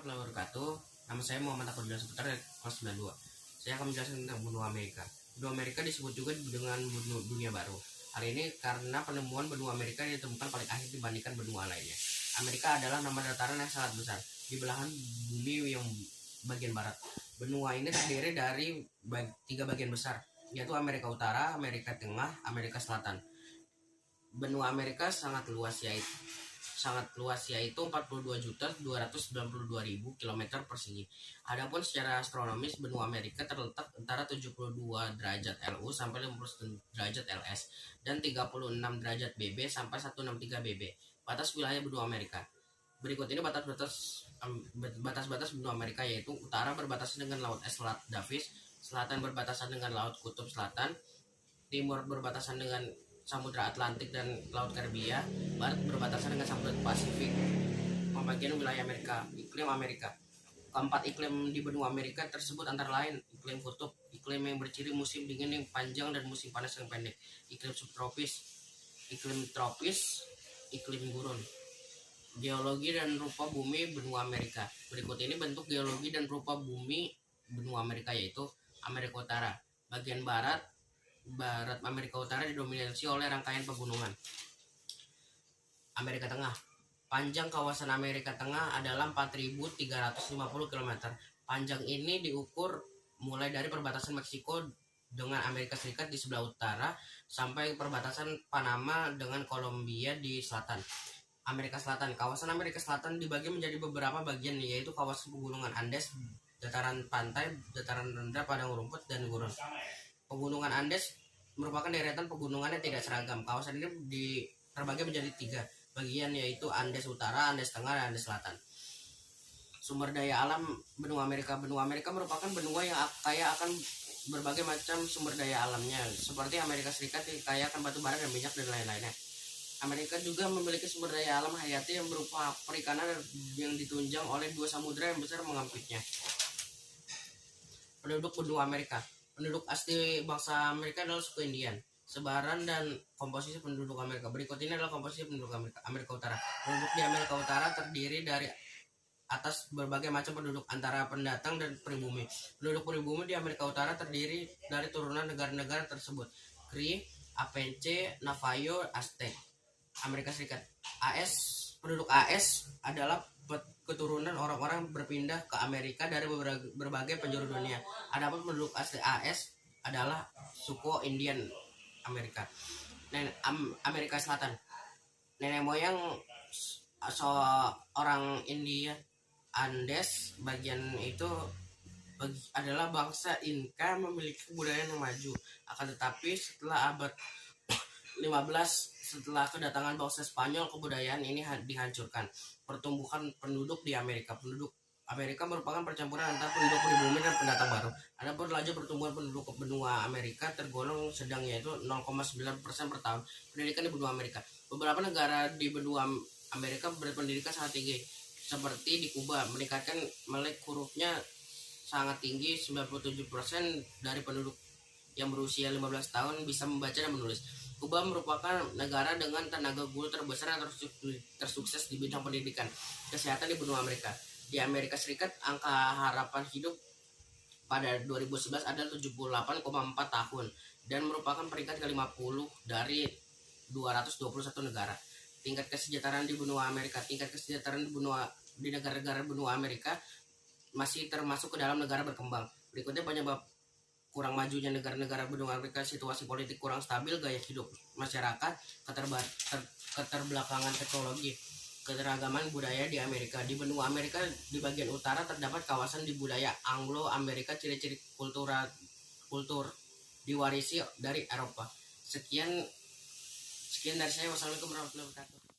warahmatullahi wabarakatuh. Nama saya Muhammad Akudillah seputar kelas 92. Saya akan menjelaskan tentang benua Amerika. Benua Amerika disebut juga dengan benua dunia baru. Hal ini karena penemuan benua Amerika ditemukan paling akhir dibandingkan benua lainnya. Amerika adalah nama dataran yang sangat besar di belahan bumi yang bagian barat. Benua ini terdiri dari tiga bagian besar, yaitu Amerika Utara, Amerika Tengah, Amerika Selatan. Benua Amerika sangat luas yaitu 42.292.000 km persegi. Adapun secara astronomis benua Amerika terletak antara 72 derajat LU sampai 50 derajat LS dan 36 derajat BB sampai 163 BB. Batas wilayah benua Amerika. Berikut ini batas-batas benua Amerika, yaitu utara berbatasan dengan Laut Selat Davis, selatan berbatasan dengan Laut Kutub Selatan, timur berbatasan dengan Samudra Atlantik dan Laut Karibia, barat berbatasan dengan Samudra Pasifik. Pembagian wilayah Amerika. Iklim Amerika. Keempat iklim di benua Amerika tersebut antara lain iklim kutub, iklim yang berciri musim dingin yang panjang dan musim panas yang pendek, iklim subtropis, iklim tropis, iklim gurun. Geologi dan rupa bumi benua Amerika. Berikut ini bentuk geologi dan rupa bumi benua Amerika, yaitu Amerika Utara. Bagian barat Amerika Utara didominasi oleh rangkaian pegunungan. Amerika Tengah. Panjang kawasan Amerika Tengah adalah 4.350 km. Panjang ini diukur mulai dari perbatasan Meksiko dengan Amerika Serikat di sebelah utara sampai perbatasan Panama dengan Kolombia di selatan. Amerika Selatan. Kawasan Amerika Selatan dibagi menjadi beberapa bagian, yaitu kawasan pegunungan Andes, dataran pantai, dataran rendah, padang rumput, dan gurun. Pegunungan Andes merupakan deretan pegunungan yang tidak seragam. Kawasan ini terbagi menjadi tiga bagian, yaitu Andes Utara, Andes Tengah, dan Andes Selatan. Sumber daya alam benua Amerika. Benua Amerika merupakan benua yang kaya akan berbagai macam sumber daya alamnya, seperti Amerika Serikat yang kaya akan batu bara dan minyak dan lain-lainnya. Amerika juga memiliki sumber daya alam hayati yang berupa perikanan yang ditunjang oleh dua samudra yang besar mengampitnya. Penduduk benua Amerika. Penduduk asli bangsa Amerika adalah suku Indian. Sebaran dan komposisi penduduk Amerika. Berikut ini adalah komposisi penduduk Amerika Utara. Penduduk di Amerika Utara terdiri dari atas berbagai macam penduduk antara pendatang dan pribumi. Penduduk pribumi di Amerika Utara terdiri dari turunan negara-negara tersebut: Cree, Apache, Navajo, Aztec. Amerika Serikat. Penduduk AS adalah keturunan orang-orang berpindah ke Amerika dari berbagai penjuru dunia. Adapun penduduk asli AS adalah suku Indian Amerika. Amerika Selatan. Nenek moyang seorang India Andes bagian itu adalah bangsa Inca, memiliki kebudayaan yang maju. Akan tetapi setelah abad 15, setelah kedatangan bangsa Spanyol, kebudayaan ini dihancurkan. Pertumbuhan penduduk di Amerika. Penduduk Amerika merupakan percampuran antara penduduk pribumi dan pendatang baru. Adapun laju pertumbuhan penduduk benua Amerika tergolong sedang, yaitu 0,9% per tahun. Pendidikan di benua Amerika. Beberapa negara di benua Amerika berpendidikan sangat tinggi, seperti di Kuba. Meningkatkan melek hurufnya sangat tinggi. 97% dari penduduk yang berusia 15 tahun bisa membaca dan menulis. Kuba merupakan negara dengan tenaga guru terbesar yang tersukses di bidang pendidikan kesehatan di benua Amerika. Di Amerika Serikat, angka harapan hidup pada 2011 adalah 78,4 tahun dan merupakan peringkat ke-50 dari 221 negara. Tingkat kesejahteraan di benua Amerika. Tingkat kesejahteraan di negara-negara benua Amerika masih termasuk ke dalam negara berkembang. Berikutnya penyebab kurang majunya negara-negara benua Amerika: situasi politik kurang stabil, gaya hidup masyarakat, keterbelakangan teknologi, keteragaman budaya di Amerika. Di benua Amerika di bagian utara terdapat kawasan di budaya Anglo-Amerika, ciri-ciri kultur diwarisi dari Eropa. Sekian dari saya. Wassalamualaikum warahmatullahi wabarakatuh.